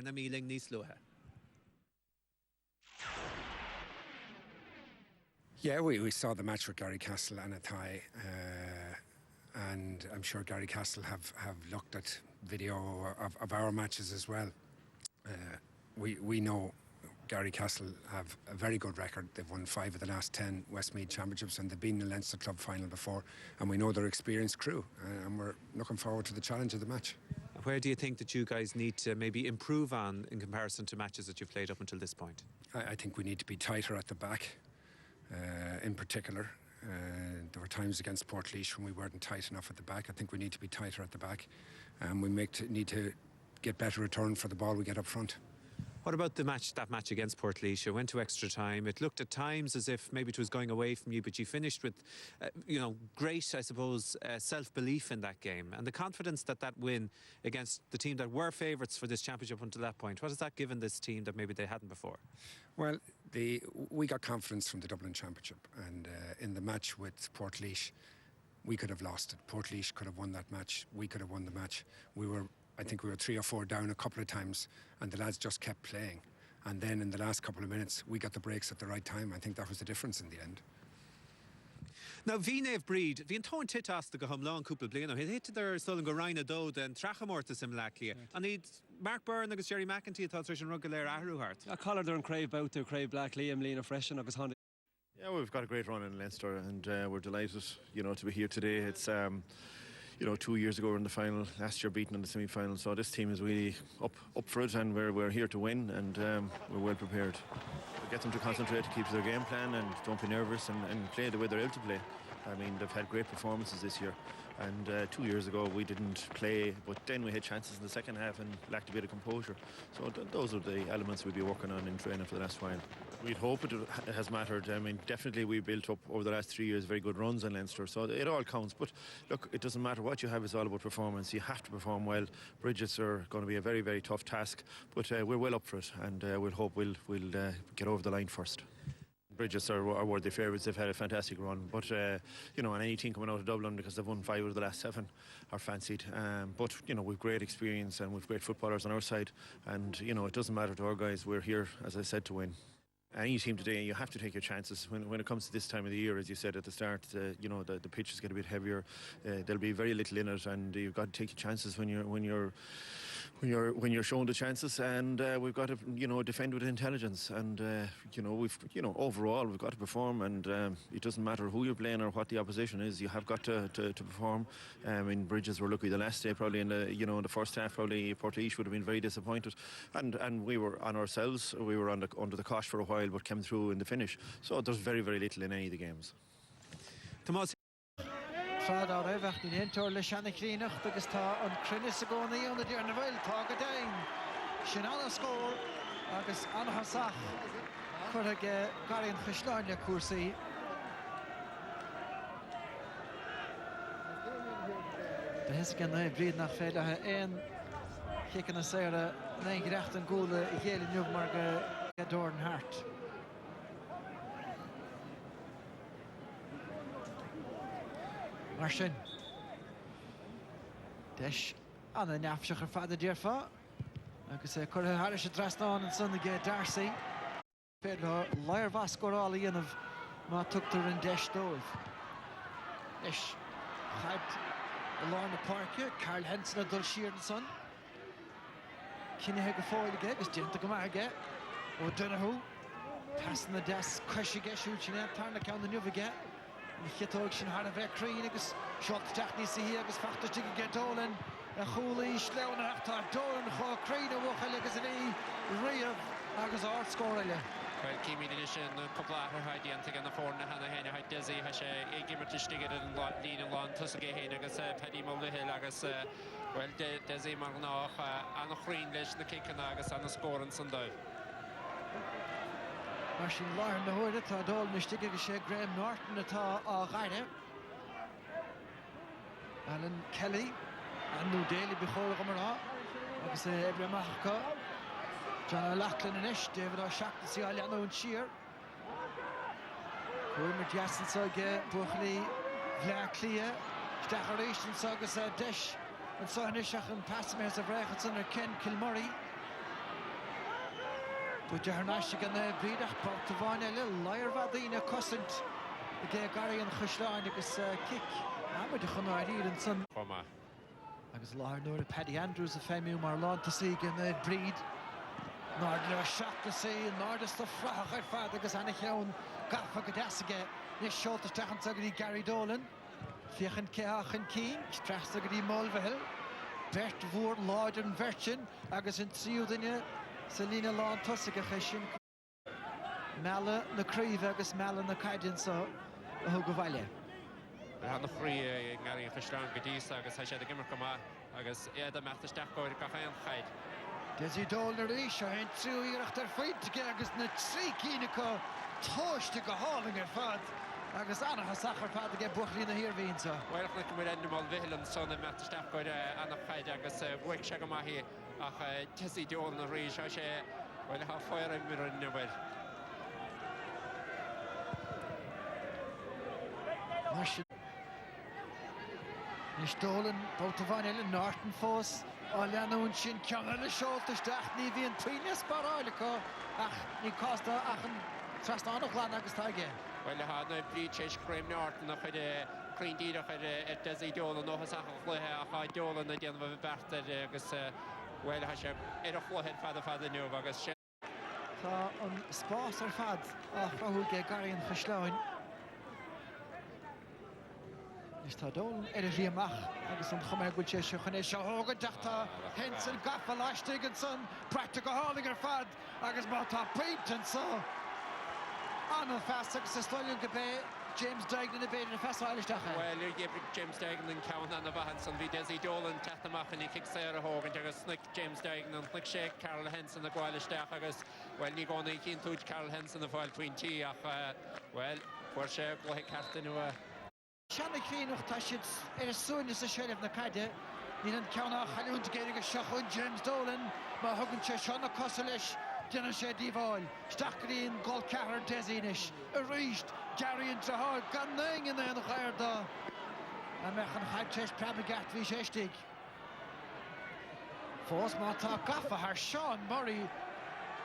na míling níos luathe. Yeah, we saw the match with Garrycastle and Athy, and I'm sure Garrycastle have looked at video of our matches as well. We know Garrycastle have a very good record. They've won 5 of the last 10 Westmeath Championships, and they've been in the Leinster Club final before, and we know they're experienced crew, and we're looking forward to the challenge of the match. Where do you think that you guys need to maybe improve on in comparison to matches that you've played up until this point? I think we need to be tighter at the back. In particular, there were times against Portlaoise when we weren't tight enough at the back. I think we need to be tighter at the back, and we need to get better return for the ball we get up front. What about that match against Portlaoise? You went to extra time. It looked at times as if maybe it was going away from you, but you finished with, great, I suppose, self-belief in that game. And the confidence that win against the team that were favourites for this championship until that point, what has that given this team that maybe they hadn't before? Well, we got confidence from the Dublin Championship, and in the match with Portlaoise, we could have lost it. Portlaoise could have won that match. We could have won the match. I think we were 3 or 4 down a couple of times, and the lads just kept playing. And then in the last couple of minutes, we got the breaks at the right time. I think that was the difference in the end. Now, Bhín Brigid, Bhín Tón Titas to go home long couple of bliano. He hit there Sullen go Ryan Dode and Trachamorta Simlaclia. And he'd Mark Byrne and Jerry McEntee thought Richard Ruggler Ahruhart. I call there and Crave out to Crave Black Liam Lena Fresh and Honda. Yeah, we've got a great run in Leinster, and we're delighted, to be here today. It's 2 years ago we were in the final, last year beaten in the semi-final, so this team is really up for it, and we're here to win, and we're well prepared. We get them to concentrate, to keep to their game plan, and don't be nervous, and play the way they're able to play. I mean, they've had great performances this year, and 2 years ago we didn't play, but then we had chances in the second half and lacked a bit of composure. So those are the elements we'll be working on in training for the last while. We'd hope it has mattered. I mean, definitely we built up over the last 3 years very good runs in Leinster, so it all counts. But look, it doesn't matter what you have, it's all about performance. You have to perform well. Brigid's are going to be a very, very tough task, but we're well up for it, and we'll hope we'll get over the line first. Brigid's are worthy favourites. They've had a fantastic run, but and any team coming out of Dublin, because they've won 5 out of the last 7, are fancied. But we've great experience, and we've great footballers on our side, and it doesn't matter to our guys. We're here, as I said, to win. Any team today, you have to take your chances when it comes to this time of the year. As you said at the start, the pitches get a bit heavier. There'll be very little in it, and you've got to take your chances when you're shown the chances. And we've got to defend with intelligence. And overall we've got to perform. And it doesn't matter who you're playing or what the opposition is. You have got to perform. In Brigid's were lucky the last day, probably in the first half. Probably Portlaoise would have been very disappointed. And we were on ourselves. We were under the cosh for a while, but came through in the finish. So there's very, very little in any of the games. Tomás. Frád á raibh ní hentóir le seanna clíneach agus tá an cruinne go naíonna dtíar na bhfuil tá go dain sin anna scór agus anhasach chuig garíon chusláin le cuasaí. De his gan na Brigid nach féile ein chicken na saoire na grecht an góla I chéile nniuh mar go Dorn Hart. Mar sin. Deis anna neamhseach ar fada dearfa. Agus chuir Harris a drasnán an son ige Darcy. Féad leir vascorála dhéanamh má tugtar an deis dóibh. Deis chaid Lorna Parke, Carl Henson a dul siar an son. Cinnithe go fáil aige, agus dianta go maithe ó Donoghue. Passan na des cruisige siúil sin tarna ceann na nniuh aige. Chitóg sin har a bheith crín agus seocht teachní sa hí agus fachtartí go Dólan a choolaí sleanach tá Dólan chá crín a bhucha agus a bhí riamh agus át scóraile. Well, Kimi sin couple of her dianta gan na fórna hana héna haid Dizzy ha sé gimmer tistigad an lína lán tusagé héna agus Paddy Mulvihill agus well Dizzy mar nach an chrín leis na kickan agus an scóran san dóibh. Mar sin láir na huaire tá dul mistigad agus sé Graham Norton atá á ghaire. Alan Kelly an nó déala bechóla go mará agus Ebriamachcha. John Lachlan in ish, David O'Shack to see Aliano and Shear. Wilmer Jason Soge, Buchley, Vlaar Clea, Stacharishon Sogas Dish, and Sohanishach and Passamers of Rechitson or Ken Kilmurray. But you're not going to be that part of one a little liar vadina costant the Gary and Hushline because kick. I'm with the Hunari and son. I was lying over Paddy Andrews, the Femi Marlon to see in the Brigid. Nord le shot to see, Nord is the frach father because Anna Hion got for Gadasga. This short to Tahan Sagri Gary Dolan. Fichen Keach and King, Strasagri Mulville. Bert Voort, Lord and Virgin. Agus in Siudinia, Selina Lawn Tussica Heshin. Mala, the Creve, Agus Mala, the Kajan so Hugavalia. Han free Gary Fishlan Gadis, Agus Hasha the Gimmerkama, Agus Eda Mathastako, Kahan Hide. Desi Dollar Isha and two year after fight to get Agus Natsi Kiniko, Tosh to go hauling her fat. Agus Anna Hasachar fat to get Buckley in the here Vinza. Well, if we end them all Villain, son of Mathastako, Anna Hide, Agus Wick Shagamahi, Tessie Dolan Rish, well, how fire and mirror in the well. Stolen, Boutavan Ellen, Norton Foss, Orlando and Shin Kyangal, the shoulders, Nivi and Trinas Baralico, Nicosta, Achen, Trastano, Glanagas Tiger. Well, I had no bleach, Graham Norton, Clean Deed of it, Desi Dolan, no Hasach, I Dolan, the end of a battle, because, well, I should a forehead father new, August. On Spas or Fad, who get Gary and Fishloin. Tá Dolan Riamach agus an chumar go sé chune se hóga dachta Henson gaffa Lastigenson practical hauling ar fad agus má tá peint an so an fast agus is stoilin go bé James Dagnan a bé in a fast Irish dacha. Well, you give James Dagnan count on the Vahanson vi Desi Dolan tatamach and he kicks there a hógan agus snick James Dagnan flick shake Carol Henson the Irish dacha agus well ni gona chin tuch Carol Henson the foil twin T ach well for sure go he cartin Shanna Queen of Tashits, as soon as the shell of the Kada, Nilan Kana, Halun getting a shot James Dolan, Mahogan Cheshana Koselish, Jenna Shedivol, Stacklin, Golkar Desinish, Arranged, Gary and Jahar, Gunning in the Herda, American High Chest Prabigat Vishestig. Force Mata Gaffa, her Sean Murray,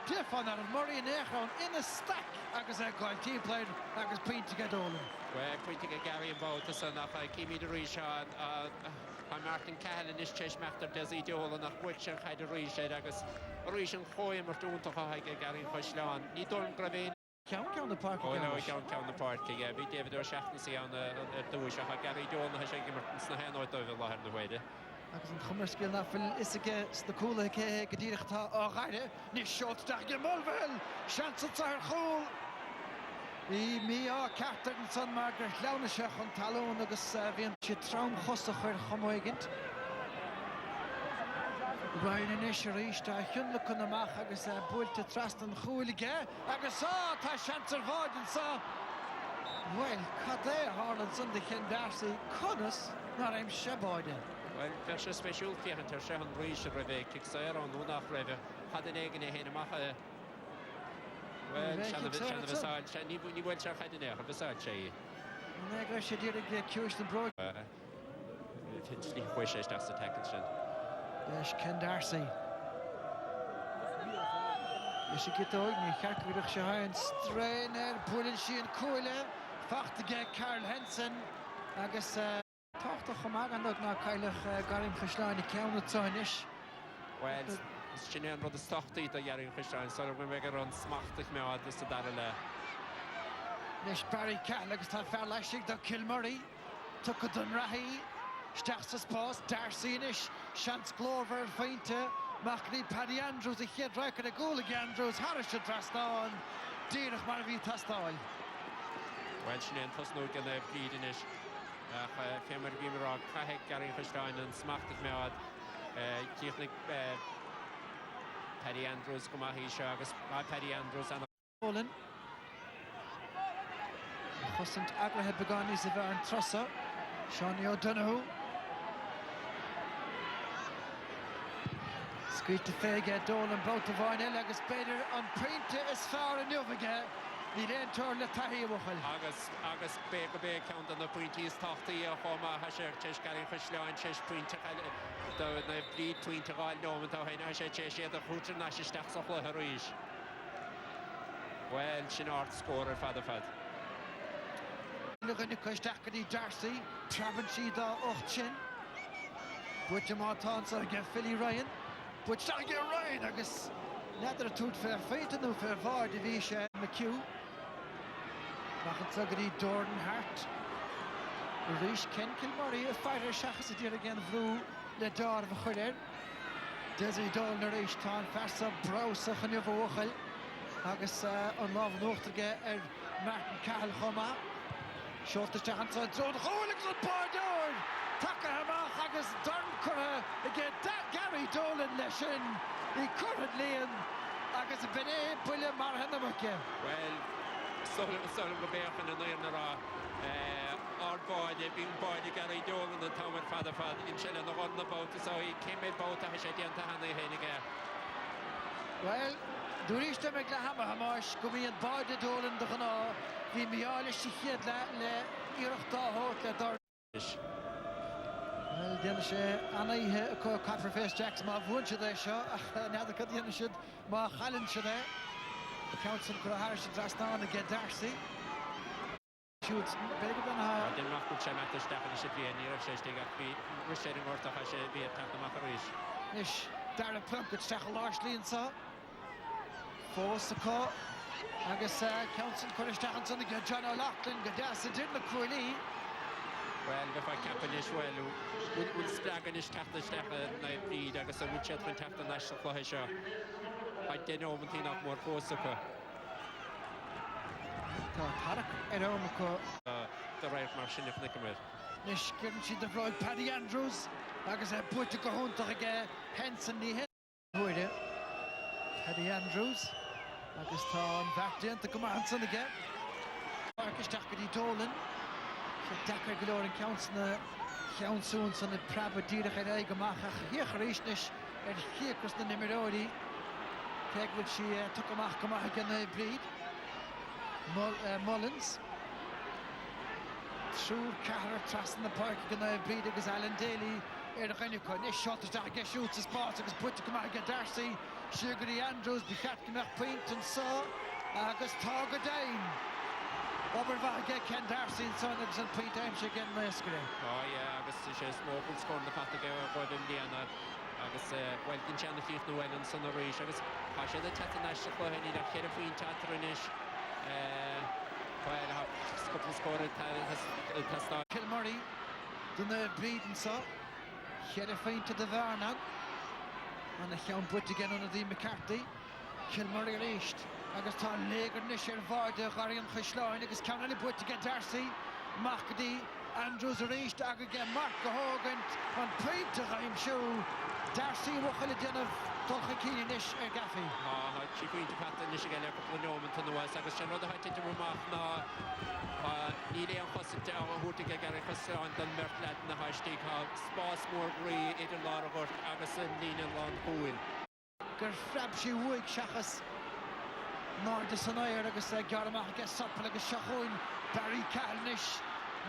Diff on that Murray and Echon in a stack. Agus a goal team played agus point to get Dolan. Well, point to get Gary and both the son of Kimi the Risha and Martin Cahalan is Chesh Master Desi Dolan of which and had a Risha agus Rishan Hoyam or Doon to Gary and Hushlan. Ni Dolan Gravin. Count the park. Oh no, we can't count the park. Yeah, we David O'Shaughnessy on the Wisha Gary Dolan has shaken Mertens na hen out over Lahar the way. Agus an chumar skill na fil isige sta coola ke gedirchta a gaide ni shot dag Mulville chance at her goal. I Mia Carter and Son Margaret Launashach on Talon agus Vian Chitram Hostacher Homoigent. Ryan and Isherista Hunlook on the Mach agus Bull to Trust and Hulige agus ta chance avoid and saw. Well, Cade Harlan Sunday Ken Darcy Connus not I'm Shaboyden. Well, there's a special fear and there's a Brigid Reve kicks there on Luna Reve had an egg in a hen macha. Well, Shannon Visage, and you went to head in there, Visage. Negra should did get accused and broke. Potentially wishes that's the tackle. Yes, Ken Darcy. You should get the Ogni, Karkirich Shahan, Strainer, Pullishi and Kula, Fach to get Carl Henson, Agus. Talk to Hamag and look now, Kyle Garim Fishline, the counter Tonish. Well, it's Chinean with the stock teeth of Garim Fishline, so when we get on smachtig me out this to Darrell. Nish Barry Callax, Farlashik, the Kilmurray, took it on Rahi, Stas's pass, Darcy Nish, Shants Glover, Fainter, Mackley, Paddy Andrews, the hit right at a goal again, Andrews, Harris should trust on, Dirich Marvi Tastal. Well, Chinean Tusnook and the Bleedinish. Femmer Gimerag, Kahek, Gary Fishline, and smachtig me out. Technic Paddy Andrews, Kumahi Shagas, Paddy Andrews, and Poland. Hussein Agra had begun his Ivan Trussa, Shawnee O'Donoghue. Squeak to Fega, Dolan, both of Vine, Agus Bader, on print as far and Noviga. The then turn the Tahi Wuchel. Agus Baker count on the point he's Tahti, Homa, Hasher, Chesh, Gary Fishline, Chesh, Point, the bleed twin to all Norman, the Henasha, Chesh, the Hooter, Nash, Stacks of Laharish. Well, Shinart scorer fad. Look at the Kostakadi Darcy, Travancy da Ochin. Put him on so get Philly Ryan. Put get Ryan, I guess. Neither toot fair fate and no fair var division McHugh. Machan Sugadi Dordan Hart. Rish Ken Kilmurray, a fighter shachas it again through the door of a Huller. Desi Dol Narish Tan, Fassa Browse and Yovochel. Agus on love Nortige Martin Cahill Homa. Short the chance on Zone Holix on Bardor. Takahama Agus Dunkura again. Gary Dolan Leshin. He currently in Agus Bene Pulla Marhanamake. Well, Solomon Gobert and the Nara. Our boy, being boy, Gary Dolan and Tower Father in Chile and the one about so he came about to Hashadian Tahani Heniger. Well, Durista McLahama Hamash, Gumi and Boy the Dolan the Hana, the Mialish Hid Le Irachta Hot Le Dardish. Well, Dianish, Anna Copperface Jacks, Ma Vuncha de Shaw, now the Cadianishid, Ma Hallen Shade, the Council Kuraharish Drastan and get Darcy. Shoots better than her. Den macht gut schon der Stefan ist wie ein ihrer Schestiger wie Richard North of Hashe wie attack the Macarish. Nish Darren Plunkett Stachel largely and so. Force the car. I guess Council Kurishtahan on the John O'Loughlin, Gadassa did McCooley. Well, if I can't finish well, we'll Spraganish tap the Stefan night feed. I guess I would chat when tap the national Flahisha. I didn't know anything of more force the car. The right margin if Nicomet. Nish couldn't see the road Paddy Andrews. Like I said, put to go home to again. Henson the head. Paddy Andrews. Like I said, back in to come on again. Marcus Takadi Dolan. Dakar Galore and Council on the Prabba Dira Gamacha. Here, Harishnish and here was the Nimerodi. Take which she took a Mahkamah again, they breed. Mullins. True Carter trust in the park again, they breed because Alan Daly. Erdogan, this shot is that get shoots his part, because put to come out again Darcy. Sugary Andrews, Bichat Paint and saw August Targa Dane. Obervaga Ken Darcy and son and Pete Ames again Mescre. Oh yeah, August is small score in the Patago for Indiana. August Welton Chan the fifth Noel and son of Rish. August Pasha the Tatanash for Henny that Kid of Queen Tatrinish. Well, a couple of scored has started. Kilmurray, done the breed and saw. Kid of Queen to the Varna. And the Count put again under the McCarthy. Kilmurray reached. Agus tá légar nisir bharda Garion Chishláin agus County put to get Darcy, Mahdi, Andrews reached again Mark Hogan on Pete to Chaim Shoe. Darcy Wachel of Tolchakini Nish Gaffy. She going to pat the Nish again a couple of moments on the west. Agus Shannon the height into Rumach na Nile and Hosset down who to get Garrycastle on the Mertlat and the hashtag Spas more Grey, Eden Laragort, Agus and Nina Long Huil. Gerfrabshi Wig Shachas. Nor the Sonayer agus Garmach gets up like a Shahoin, Barry Calnish,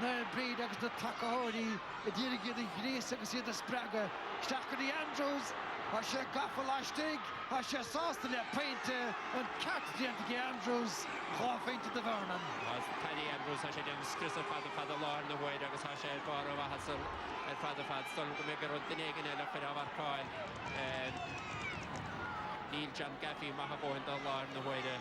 Nair Breed agus the Takahori, the Dirigidi Grace agus the Spraga, Stakadi Andrews, Hasha Gaffalashtig, Hasha Sauce to the paint and catch the Andrews, half into the Vernon. Paddy Andrews, Hasha James Christopher Father Law in the way, agus Hasha Barova Hassel, and Father Fad Stone to make a run the Negan and a bit of our coil. Neil John Gaffey Mahabo and the law in the way there.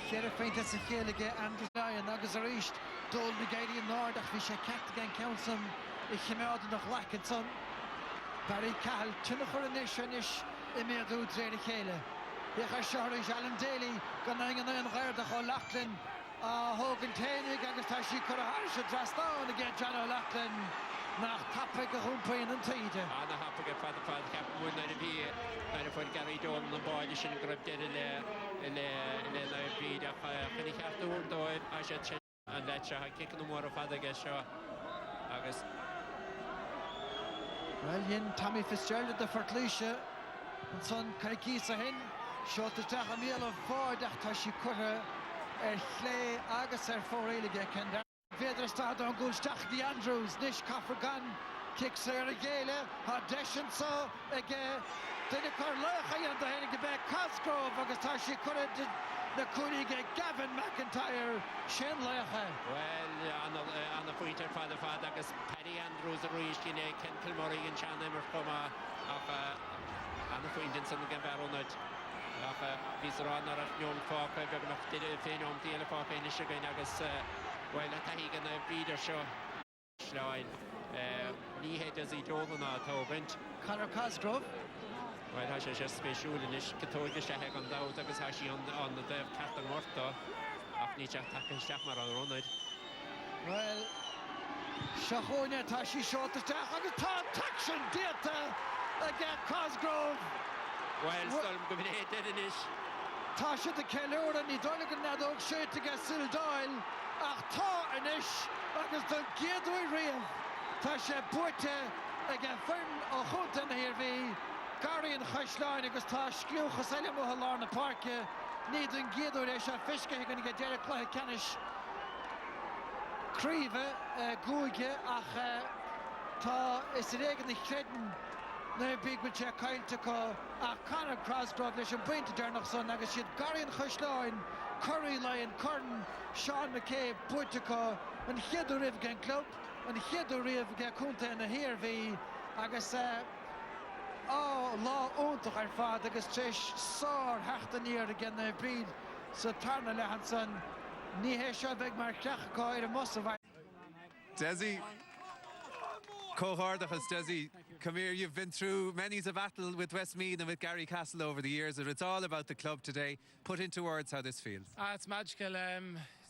Sheriff Fainted Sefieliga and Ryan Agus Arish, Dol Brigid and Nordach Visha Cat again Council, ich came out in the Black and Son. Barry Cahill, Chinocher and Nishanish, Emir Dud Zeri Kele. Hechar Sharish, Alan Daly, Ganang and then Gerdach O'Loughlin, Hogan Tainig, Agus Tashi Kuraharish, Drastan again, John O'Loughlin. Nach Tapig a Humpain and Tide. Anna Happig at Father Captain Wood, and for Gary Dolan and Boy, you shouldn't grab dead in the beat of Penny Captain Wood, I should check and let you kick the more of Father Geshaw. August. Well, Yin Tommy Fitzgerald, the Fortleisha, and son Garrycastle hin, shot the Tahamil of Ford, Tashi Cutter, Clay August, for Religa Kendall. Vedra start on goal Stachdi Andrews, Nish Coffergan, kicks her again, Hadesh and so again, Dyna cwr loch a i'n dahyn gyda Cosgrove agus ta si cwrdd na cwnig Gavin McIntyre sin loch a. Wel, an y pwynt ar fad agus Paddy Andrews yr wyth gyn Ken Kilmurray yn sian am yr cwma ac an y pwynt yn sy'n gyfer hwnnw. Ac fys yr an ar y niwm ffoc fe bydd ymwch ffein o'n diel y ffoc ein eisiau gyn agus wel y tahi gan y byd ar sio. Ni hed ys i dod yna to bynt. Conor Cosgrove. Wel, ha sé spéisiúil in is catóig sé heag an dawt agus ha sí an na def cart an morta ach ní teach takeach mar an runid. Well, Shahónia tá sí seoteach agus tá taction dieta again Cosgrove. Well, stolm go minn éad in is. Tá sé de ceúra ní dólagan nadóg séit aga Sildáil ach tá in is agus don géadúi riamh. Tá sé buirte again fern ó chunta na hirví. Gary and Chashline agus tá sciúcha saile mo hallar na parke ní don géadú éis a fisce gan go Derek Clyde Canis críomh gúige ach tá is régan na chredan na bígfuil sé caiinte có ach Conor Cosgrove leis an buinte dearnach son agus siad Gary and Chashline Curry Lyon Curran Sean McCabe buinte có an cheadú rih gan club an cheadú rih gan cúnta na hirví agus lá óntaach ar fad agus tris sár heachtaníir again na bríd sa tarna lehan san ní hé seo bheith mar ceachá ar a mosa bhaid. Desi, Cóhardachas, Desi, come here, you've been through many's a battle with Westmeath and with Garrycastle over the years, and it's all about the club today. Put into words how this feels. It's magical.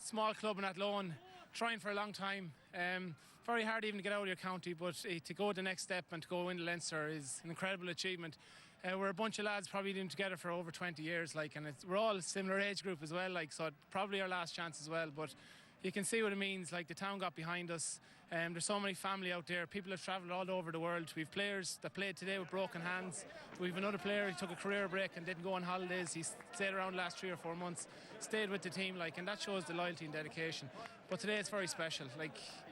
Small club in Athlone, trying for a long time. Very hard even to get out of your county, but to go the next step and to go into Leinster is an incredible achievement. We're a bunch of lads probably been together for over 20 years, and we're all a similar age group as well, so probably our last chance as well. But you can see what it means. The town got behind us. There's so many family out there. People have travelled all over the world. We've players that played today with broken hands. We've another player who took a career break and didn't go on holidays. He stayed around the last 3 or 4 months, stayed with the team, and that shows the loyalty and dedication. But today it's very special.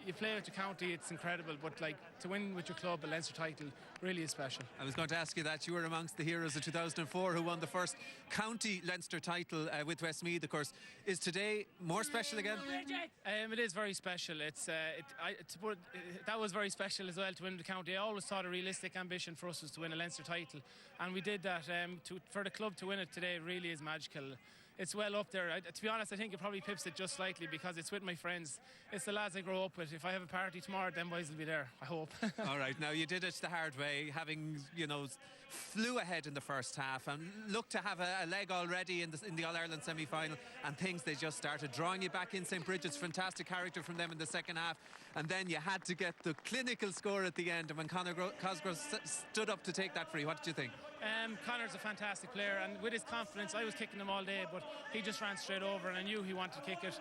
You play with your county, it's incredible, but to win with your club a Leinster title really is special. I was going to ask you that. You were amongst the heroes of 2004 who won the first county Leinster title with Westmeath, of course. Is today more special again? It is very special. That was very special as well to win the county. I always thought a realistic ambition for us was to win a Leinster title, and we did that. For the club to win it today really is magical. It's well up there. To be honest, I think it probably pips it just slightly because it's with my friends. It's the lads I grow up with. If I have a party tomorrow, them boys will be there, I hope. All right, now you did it the hard way, having, flew ahead in the first half and looked to have a leg already in the All-Ireland semi-final, and things, they just started drawing you back in. St. Brigid's fantastic character from them in the second half, and then you had to get the clinical score at the end, and when Conor Cosgrove stood up to take that free, what did you think? Conor's a fantastic player, and with his confidence, I was kicking him all day, but he just ran straight over, and I knew he wanted to kick it.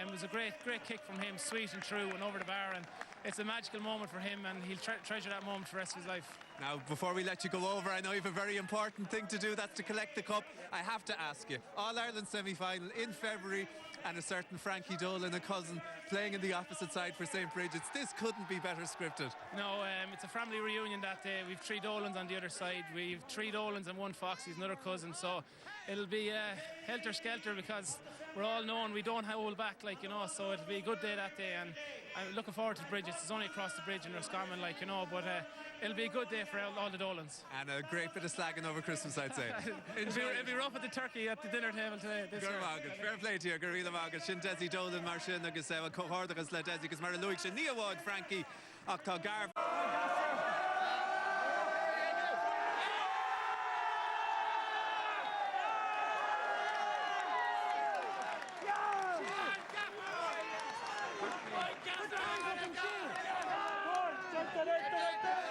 It was a great kick from him, sweet and true, and over the bar, and it's a magical moment for him, and he'll treasure that moment for the rest of his life. Now, before we let you go over, I know you have a very important thing to do, that's to collect the cup. I have to ask you, All-Ireland semi-final in February, and a certain Frankie Dolan, a cousin, playing in the opposite side for St. Brigid's. This couldn't be better scripted. No, it's a family reunion that day. We've 3 Dolans on the other side. We've 3 Dolans and 1 Foxy's, another cousin. So it'll be helter-skelter because we're all known. We don't hold back, so it'll be a good day that day. And I'm looking forward to Brigid's. It's only across the bridge in Roscommon, but it'll be a good day for all the Dolans. And a great bit of slagging over Christmas, I'd say. It'll be rough with the turkey at the dinner table today. Fair play to you, Garila Magat, Shin Desi Dolan, Marshin, agus Cóhardachas le Desi, agus Mara Luig, Shin Niawad, Frankie, Octa Garb. Yeah!